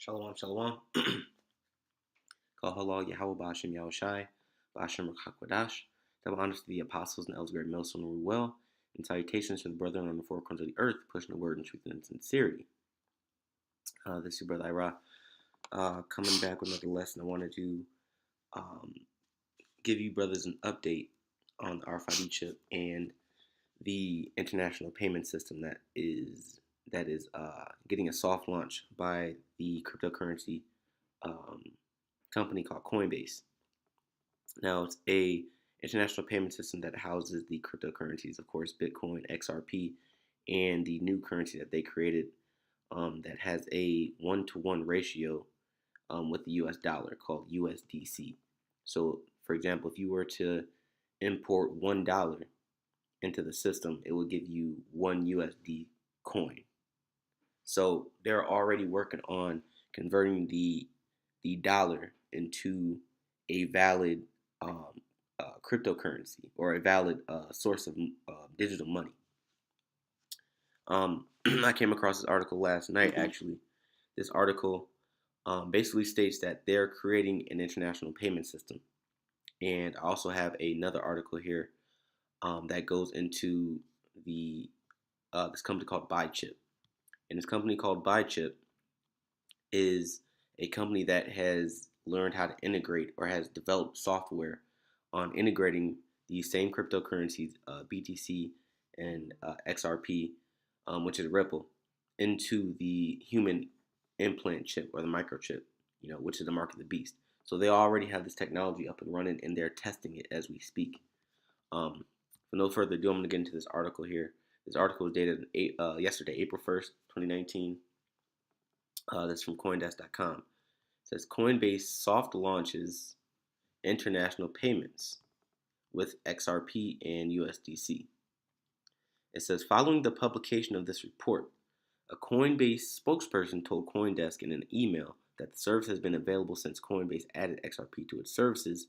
Shalom, shalom. Call halal Yahweh Ba'ashem Yahushai, Ba'ashem Rakakwadash. Double honors to the apostles and elders, great Milson and well, and salutations to the brethren on the four corners of the earth, pushing the word in truth and sincerity. This is your brother Ira, coming back with another lesson. I wanted to give you brothers an update on the RFID chip and the international payment system that is getting a soft launch by the cryptocurrency company called Coinbase. Now, it's a international payment system that houses the cryptocurrencies, of course, Bitcoin, XRP, and the new currency that they created that has a 1-to-1 ratio with the US dollar called USDC. So, for example, if you were to import $1 into the system, it will give you 1 USD coin. So they're already working on converting the dollar into a valid cryptocurrency or a valid source of digital money. I came across this article last night, actually. This article basically states that they're creating an international payment system. And I also have another article here that goes into this company called BuyChip. And this company called BuyChip is a company that has learned how to integrate or has developed software on integrating these same cryptocurrencies, BTC and XRP, which is Ripple, into the human implant chip or the microchip, which is the mark of the beast. So they already have this technology up and running, and they're testing it as we speak. For no further ado, I'm going to get into this article here. This article was dated yesterday, April 1st, 2019. That's from Coindesk.com. It says Coinbase soft launches international payments with XRP and USDC. It says following the publication of this report, a Coinbase spokesperson told Coindesk in an email that the service has been available since Coinbase added XRP to its services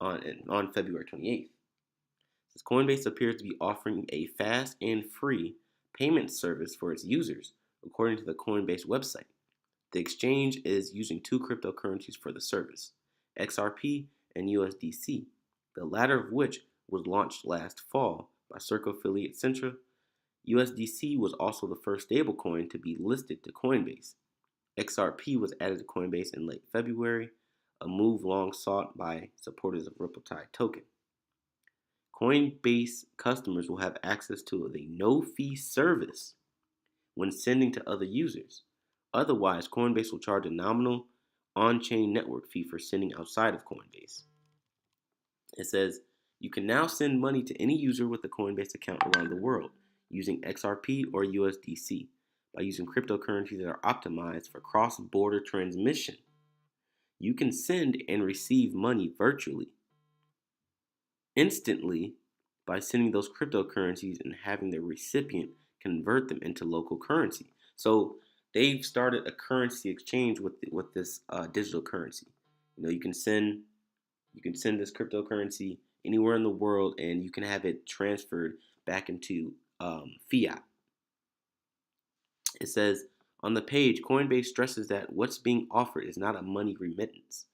on February 28th. It says Coinbase appears to be offering a fast and free payment service for its users, according to the Coinbase website. The exchange is using two cryptocurrencies for the service, XRP and USDC, the latter of which was launched last fall by Circle affiliate Centra. USDC was also the first stablecoin to be listed to Coinbase. XRP was added to Coinbase in late February, a move long sought by supporters of Ripple Tide token. Coinbase customers will have access to a no-fee service when sending to other users. Otherwise, Coinbase will charge a nominal on-chain network fee for sending outside of Coinbase. It says, you can now send money to any user with a Coinbase account around the world using XRP or USDC by using cryptocurrencies that are optimized for cross-border transmission. You can send and receive money virtually, instantly, by sending those cryptocurrencies and having the recipient convert them into local currency. So they've started a currency exchange with this digital currency. You can send this cryptocurrency anywhere in the world, and you can have it transferred back into fiat. It says on the page, Coinbase stresses that what's being offered is not a money remittance.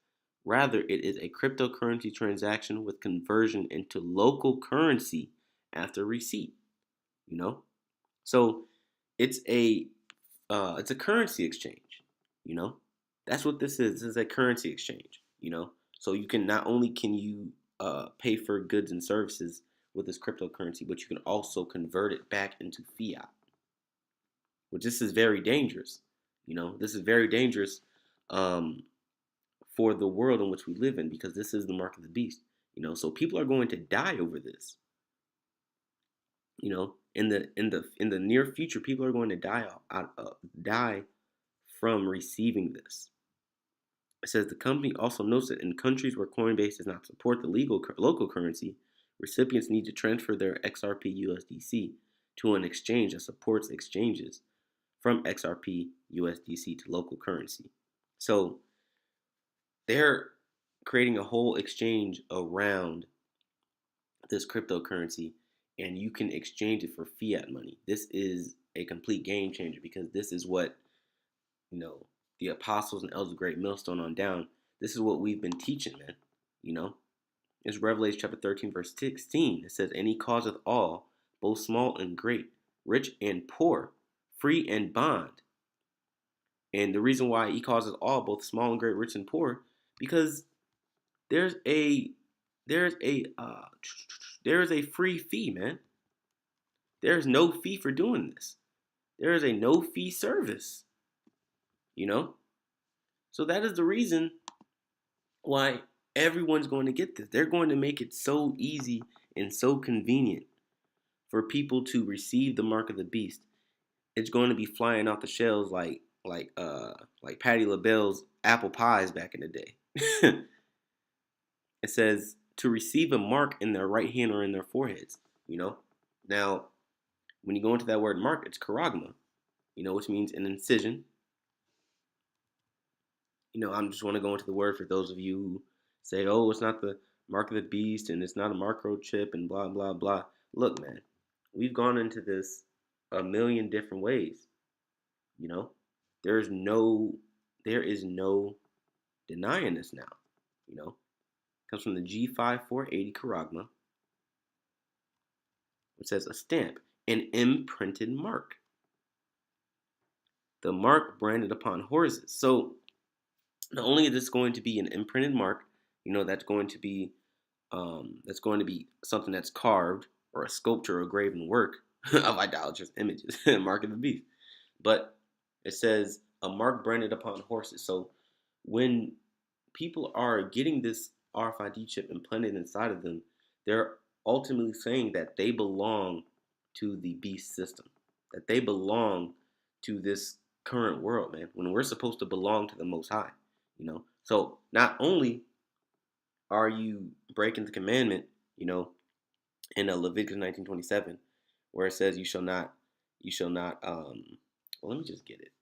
Rather, it is a cryptocurrency transaction with conversion into local currency after receipt. So it's a currency exchange. That's what this is. This is a currency exchange. So you can not only can you pay for goods and services with this cryptocurrency, but you can also convert it back into fiat. Which this is very dangerous. This is very dangerous for the world in which we live in, because this is the mark of the beast. So people are going to die over this. In the near future, people are going to die from receiving this. It says the company also notes that in countries where Coinbase does not support the local currency, recipients need to transfer their XRP USDC to an exchange that supports exchanges from XRP USDC to local currency. So they're creating a whole exchange around this cryptocurrency, and you can exchange it for fiat money. This is a complete game changer, because this is what the apostles and elders of Great Millstone on down, this is what we've been teaching, man. You know, it's Revelation chapter 13, verse 16. It says, "And he causeth all, both small and great, rich and poor, free and bond." And the reason why he causes all, both small and great, rich and poor, because there's a there's a uh, there is a free fee, man. There is no fee for doing this. There is a no fee service, you know. So that is the reason why everyone's going to get this. They're going to make it so easy and so convenient for people to receive the mark of the beast. It's going to be flying off the shelves like Patti LaBelle's apple pies back in the day. It says to receive a mark in their right hand or in their foreheads, you know. Now, when you go into that word mark, it's charagma, you know, which means an incision. You know, I just want to go into the word for those of you who say, oh, it's not the mark of the beast and it's not a microchip and blah, blah, blah. Look, man, we've gone into this a million different ways. You know, there is no denying this now. You know, it comes from the G5480 charagma. It says a stamp, an imprinted mark. The mark branded upon horses. So not only is this going to be an imprinted mark, you know, that's going to be something that's carved or a sculpture or graven work of idolatrous images, mark of the beast. But it says a mark branded upon horses. So when people are getting this RFID chip implanted inside of them, they're ultimately saying that they belong to the beast system, that they belong to this current world, man, when we're supposed to belong to the Most High, you know. So not only are you breaking the commandment, you know, in Leviticus 19:27, where it says you shall not, well, let me just get it.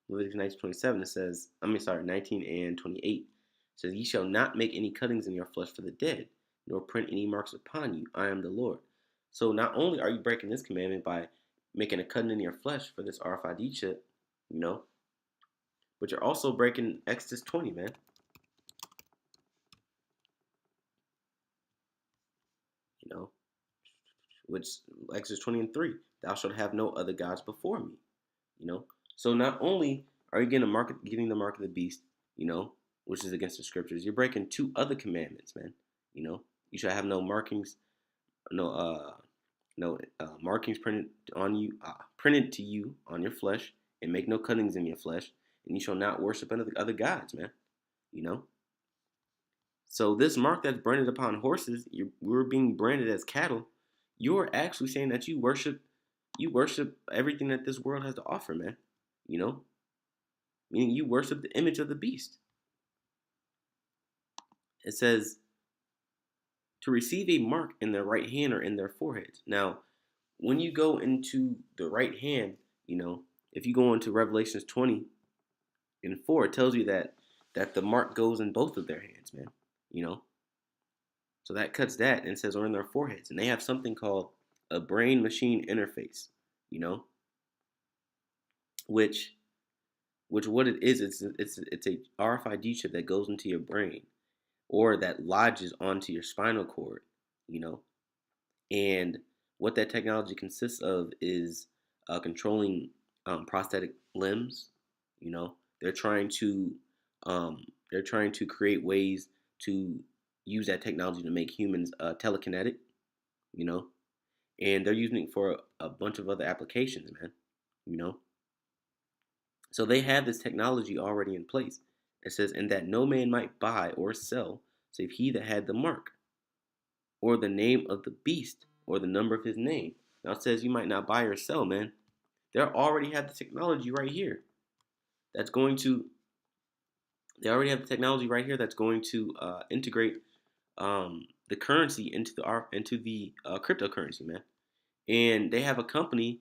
Leviticus 19:27, it says, 19 and 28, it says, "Ye shall not make any cuttings in your flesh for the dead, nor print any marks upon you. I am the Lord." So not only are you breaking this commandment by making a cutting in your flesh for this RFID chip, you know, but you're also breaking Exodus 20, man. You know, which Exodus 20 and 3, "Thou shalt have no other gods before me." You know, so not only are you getting the mark of the beast, you know, which is against the scriptures, you're breaking two other commandments, man. You know, you shall have no markings, no markings printed to you on your flesh, and make no cuttings in your flesh, and you shall not worship other gods, man. You know, so this mark that's branded upon horses, we're being branded as cattle. You're actually saying that you worship everything that this world has to offer, man. You know, meaning you worship the image of the beast. It says to receive a mark in their right hand or in their foreheads. Now, when you go into the right hand, you know, if you go into Revelations 20 and 4, it tells you that the mark goes in both of their hands, man. You know, so that cuts that and says or in their foreheads, and they have something called a brain machine interface. You know, which what it is, it's a RFID chip that goes into your brain or that lodges onto your spinal cord, you know. And what that technology consists of is controlling prosthetic limbs. You know, they're trying to create ways to use that technology to make humans telekinetic. You know, and they're using it for a bunch of other applications, man. You know, so they have this technology already in place. It says, "And that no man might buy or sell, save he that had the mark, or the name of the beast, or the number of his name." Now it says you might not buy or sell, man. They already have the technology right here. That's going to. They already have the technology right here that's going to integrate the currency into the cryptocurrency, man. And they have a company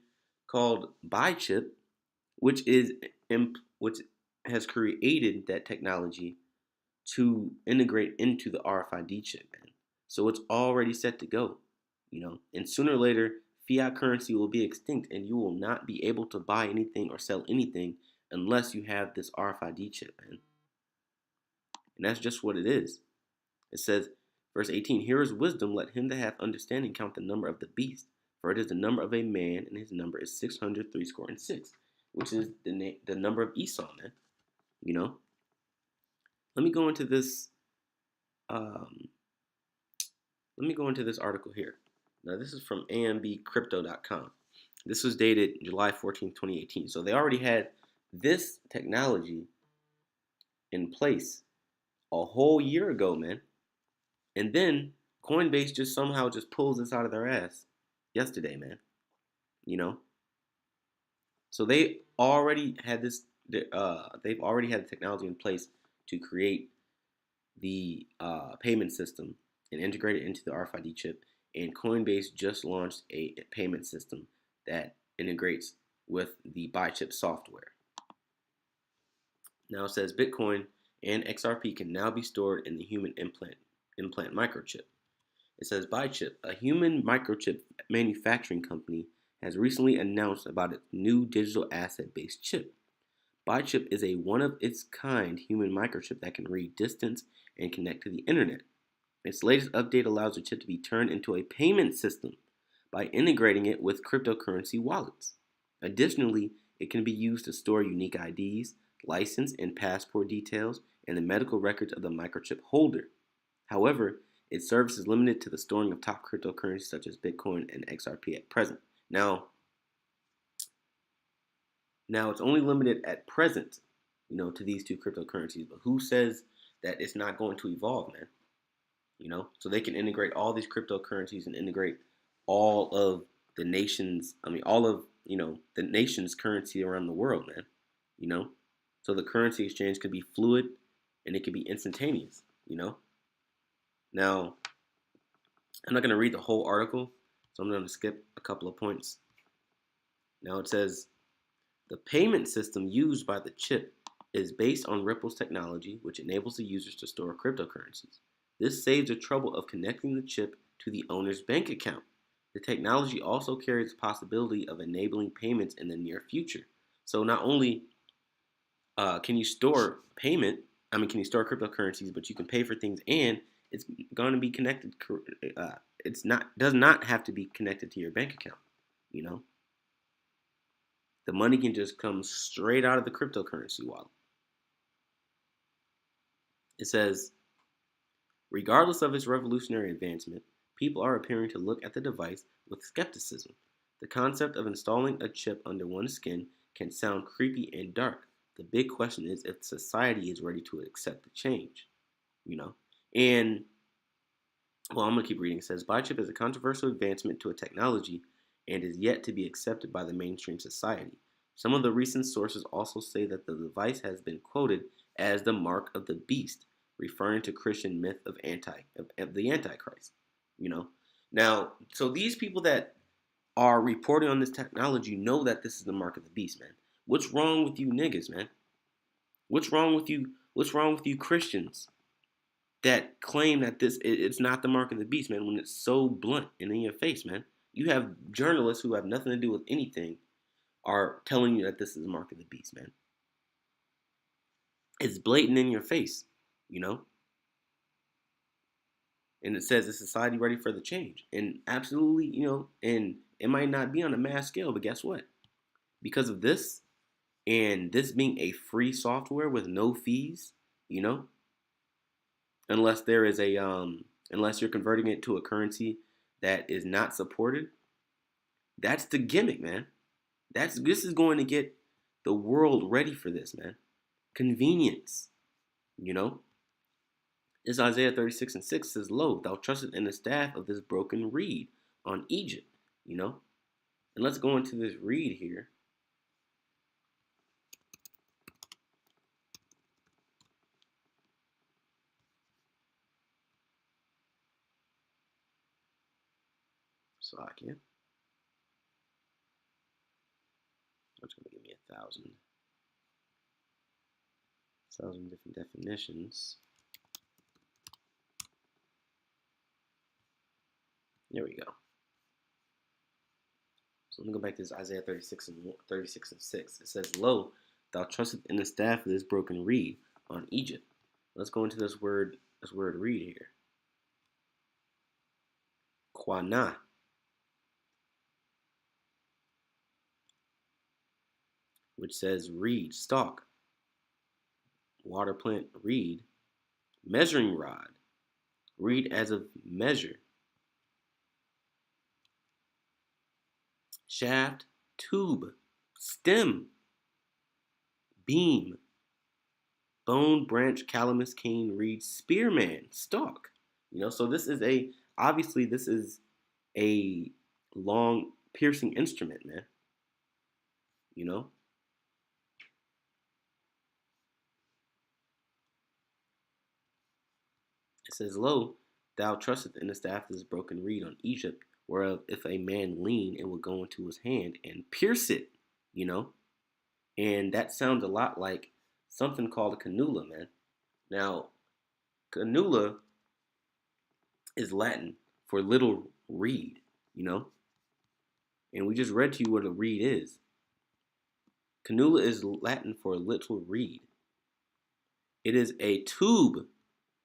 called BiChip, which is which has created that technology to integrate into the RFID chip, man. So it's already set to go, and sooner or later, fiat currency will be extinct and you will not be able to buy anything or sell anything unless you have this RFID chip, man. And that's just what it is. It says, verse 18, here is wisdom, let him that hath understanding count the number of the beast, for it is the number of a man, and his number is 600 score and six, which is the number of Esau, man. Let me go into this um, let me go into this article here. Now, this is from ambcrypto.com. This was dated July 14th, 2018. So they already had this technology in place a whole year ago, man. And then Coinbase just somehow just pulls this out of their ass yesterday, man. So they already had this. They've already had the technology in place to create the payment system and integrate it into the RFID chip. And Coinbase just launched a payment system that integrates with the BiChip software. Now it says Bitcoin and XRP can now be stored in the human implant microchip. It says BiChip, a human microchip manufacturing company, has recently announced about its new digital asset-based chip. BiChip is a one-of-its-kind human microchip that can read distance and connect to the internet. Its latest update allows the chip to be turned into a payment system by integrating it with cryptocurrency wallets. Additionally, it can be used to store unique IDs, license and passport details, and the medical records of the microchip holder. However, its service is limited to the storing of top cryptocurrencies such as Bitcoin and XRP at present. Now it's only limited at present, to these two cryptocurrencies. But who says that it's not going to evolve, man? So they can integrate all these cryptocurrencies and integrate all of the nations. All of the nation's currency around the world, man. So the currency exchange could be fluid and it could be instantaneous. Now, I'm not going to read the whole article, so I'm going to skip a couple of points. Now it says, the payment system used by the chip is based on Ripple's technology, which enables the users to store cryptocurrencies. This saves the trouble of connecting the chip to the owner's bank account. The technology also carries the possibility of enabling payments in the near future. So not only can you store can you store cryptocurrencies, but you can pay for things, and it's going to be connected. Does not have to be connected to your bank account. The money can just come straight out of the cryptocurrency wallet. It says, regardless of its revolutionary advancement, people are appearing to look at the device with skepticism. The concept of installing a chip under one's skin can sound creepy and dark. The big question is if society is ready to accept the change. And, well, I'm going to keep reading. It says, BiChip is a controversial advancement to a technology and is yet to be accepted by the mainstream society. Some of the recent sources also say that the device has been quoted as the mark of the beast, referring to Christian myth of the Antichrist. Now, so these people that are reporting on this technology know that this is the mark of the beast, man. What's wrong with you niggas, man? What's wrong with you? What's wrong with you Christians that claim that it's not the mark of the beast, man, when it's so blunt and in your face, man? You have journalists who have nothing to do with anything are telling you that this is the mark of the beast, man. It's blatant in your face, And it says, is society ready for the change? And absolutely, and it might not be on a mass scale, but guess what? Because of this, and this being a free software with no fees, unless there is unless you're converting it to a currency that is not supported, that's the gimmick, man. This is going to get the world ready for this, man. Convenience, This Isaiah 36:6 says, lo, thou trustest in the staff of this broken reed on Egypt, And let's go into this reed here. So I can. It's going to give me 1,000 different definitions. There we go. So let me go back to this Isaiah 36 and 6. It says, "Lo, thou trustest in the staff of this broken reed on Egypt." Let's go into this word reed here. Quana. Which says reed, stalk, water plant, reed, measuring rod, reed as of measure, shaft, tube, stem, beam, bone, branch, calamus, cane, reed, spearman, stalk. So this is obviously this is a long piercing instrument, man. It says, "Lo, thou trustest in the staff of this broken reed on Egypt, whereof if a man lean, it will go into his hand and pierce it." And that sounds a lot like something called a cannula, man. Now, cannula is Latin for little reed, and we just read to you what a reed is. Cannula is Latin for little reed. It is a tube,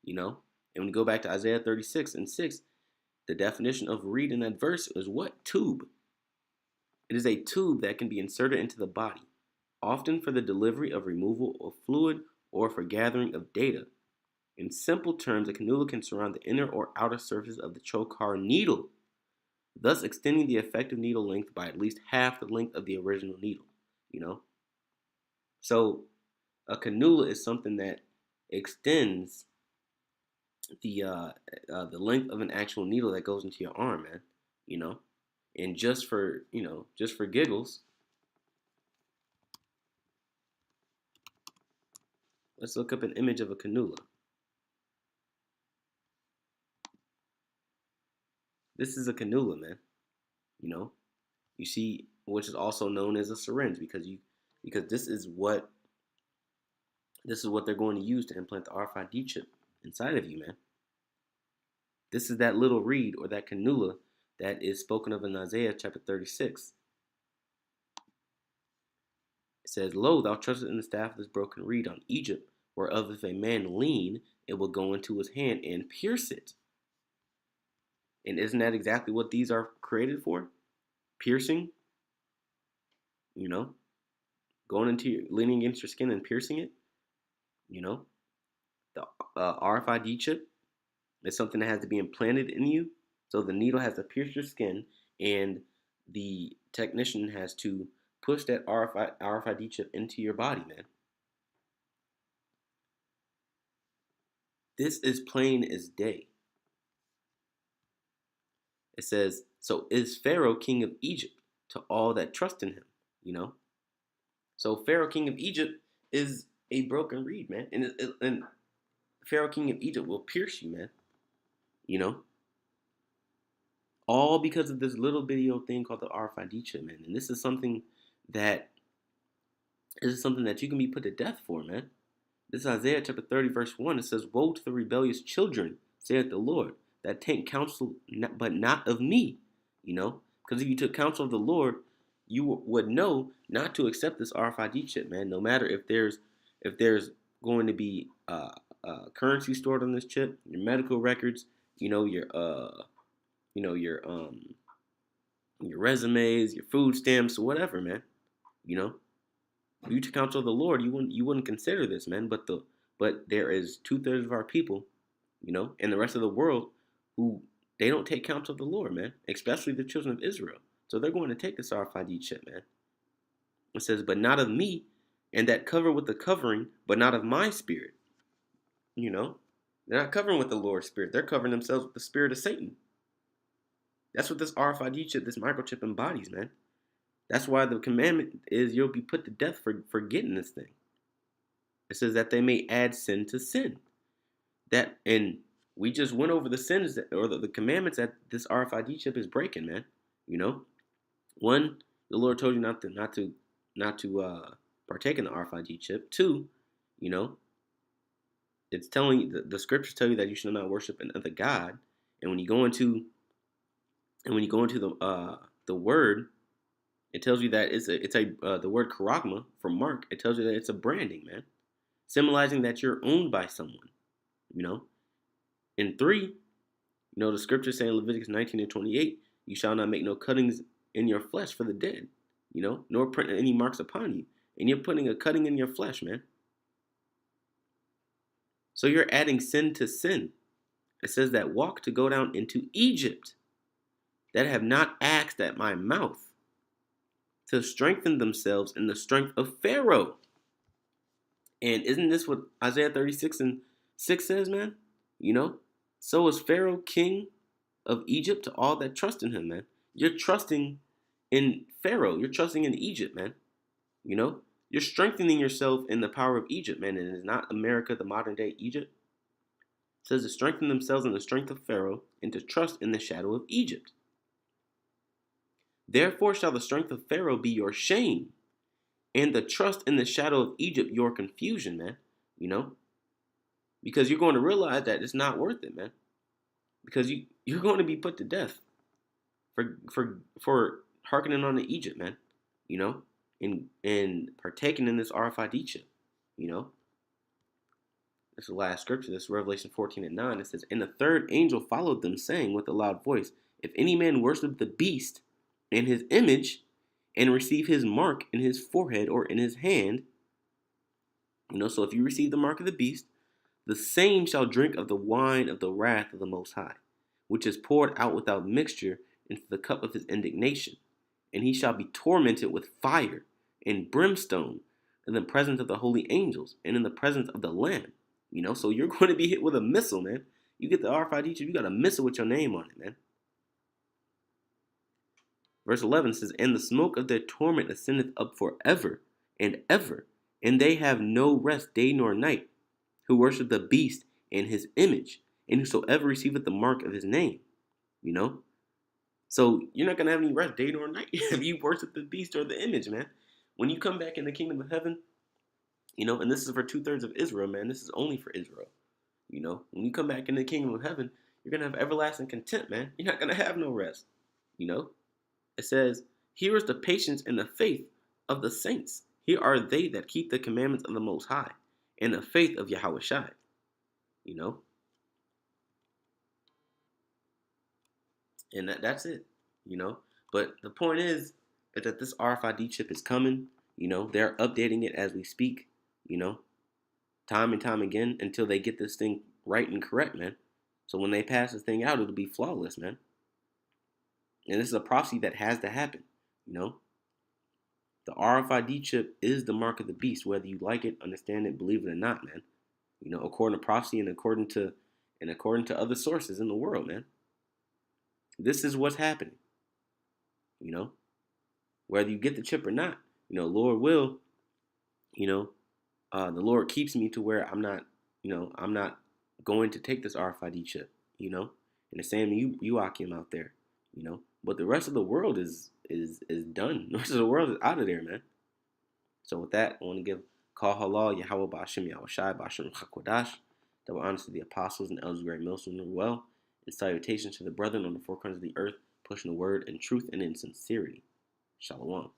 and when you go back to Isaiah 36 and 6, the definition of reed in that verse is what? Tube. It is a tube that can be inserted into the body, often for the delivery of removal of fluid or for gathering of data. In simple terms, a cannula can surround the inner or outer surface of the trocar needle, thus extending the effective needle length by at least half the length of the original needle, So a cannula is something that extends the length of an actual needle that goes into your arm, man. And just for giggles, let's look up an image of a cannula. This is a cannula, man. You see, which is also known as a syringe because this is what they're going to use to implant the RFID chip inside of you, man. This is that little reed or that cannula that is spoken of in Isaiah chapter 36. It says, "Lo, thou trustest in the staff of this broken reed on Egypt, whereof if a man lean, it will go into his hand and pierce it." And isn't that exactly what these are created for? Piercing, going leaning against your skin and piercing it. The RFID chip is something that has to be implanted in you. So the needle has to pierce your skin, and the technician has to push that RFID chip into your body, man. This is plain as day. It says, "So is Pharaoh king of Egypt to all that trust in him." So Pharaoh king of Egypt is a broken reed, man. And Pharaoh king of Egypt will pierce you, man. All because of this little bitty old thing called the RFID chip, man. And this is something that you can be put to death for, man. This is Isaiah chapter 30, verse 1. It says, "Woe to the rebellious children, saith the Lord, that take counsel, but not of me." Because if you took counsel of the Lord, you would know not to accept this RFID chip, man. No matter if there's going to be currency stored on this chip, your medical records, your resumes, your food stamps, whatever, man. If you took counsel of the Lord, you wouldn't consider this, man. But there is 2/3 of our people, and the rest of the world who they don't take counsel of the Lord, man. Especially the children of Israel. So they're going to take this RFID chip, man. It says, "But not of me, and that cover with the covering, but not of my spirit." They're not covering with the Lord's spirit. They're covering themselves with the spirit of Satan. That's what this RFID chip, this microchip embodies, man. That's why the commandment is you'll be put to death for getting this thing. It says that they may add sin to sin. And we just went over the sins the commandments that this RFID chip is breaking, man. One, the Lord told you not to partake in the RFID chip. Two, you know, it's telling you the scriptures tell you that you should not worship another god. And when you go into the word, it tells you that it's a the word charagma from Mark. It tells you that it's a branding, man, symbolizing that you're owned by someone. You know, and three, the scriptures say in Leviticus 19:28, you shall not make no cuttings in your flesh for the dead, nor print any marks upon you. And you're putting a cutting in your flesh, man. So you're adding sin to sin. It says that walk to go down into Egypt, that have not asked at my mouth, to strengthen themselves in the strength of Pharaoh. And isn't this what Isaiah 36:6 says, man? So is Pharaoh king of Egypt to all that trust in him, man. You're trusting in Pharaoh. You're trusting in Egypt, man. You're strengthening yourself in the power of Egypt, man. And it's not America, the modern day Egypt. It says to strengthen themselves in the strength of Pharaoh and to trust in the shadow of Egypt. Therefore shall the strength of Pharaoh be your shame, and the trust in the shadow of Egypt your confusion, man. Because you're going to realize that it's not worth it, man. Because you're going to be put to death for hearkening on to Egypt, man. And partaking in this RFID chip. This is the last scripture. This is Revelation 14:9. It says, and the third angel followed them, saying with a loud voice, if any man worship the beast and his image, and receive his mark in his forehead or in his hand, so if you receive the mark of the beast, the same shall drink of the wine of the wrath of the Most High, which is poured out without mixture into the cup of his indignation. And he shall be tormented with fire and brimstone in the presence of the holy angels and in the presence of the Lamb. So you're going to be hit with a missile, man. You get the RFID chip, you got a missile with your name on it, man. Verse 11 says, and the smoke of their torment ascendeth up forever and ever, and they have no rest day nor night, who worship the beast and his image, and whosoever receiveth the mark of his name. So you're not going to have any rest day nor night if you worship the beast or the image, man. When you come back in the kingdom of heaven, and this is for 2/3 of Israel, man. This is only for Israel. When you come back in the kingdom of heaven, you're going to have everlasting content, man. You're not going to have no rest. It says, here is the patience and the faith of the saints. Here are they that keep the commandments of the Most High and the faith of Yahweh Shai. And that's it. But the point is that this RFID chip is coming. They're updating it as we speak, time and time again until they get this thing right and correct, man. So when they pass this thing out, it'll be flawless, man. And this is a prophecy that has to happen, The RFID chip is the mark of the beast, whether you like it, understand it, believe it or not, man. According to prophecy and according to other sources in the world, man. This is what's happening. Whether you get the chip or not, Lord will, the Lord keeps me to where I'm not going to take this RFID chip, and the same you Akim out there, But the rest of the world is done. The rest of the world is out of there, man. So with that, I want to give Kal Halal Yahweh Ba'Shem Yahweh Shai Ba'Shem Chakwadash. Double honors to the apostles and elders of Great Millstone as well. And salutations to the brethren on the four corners of the earth, pushing the word in truth and in sincerity. Shalom.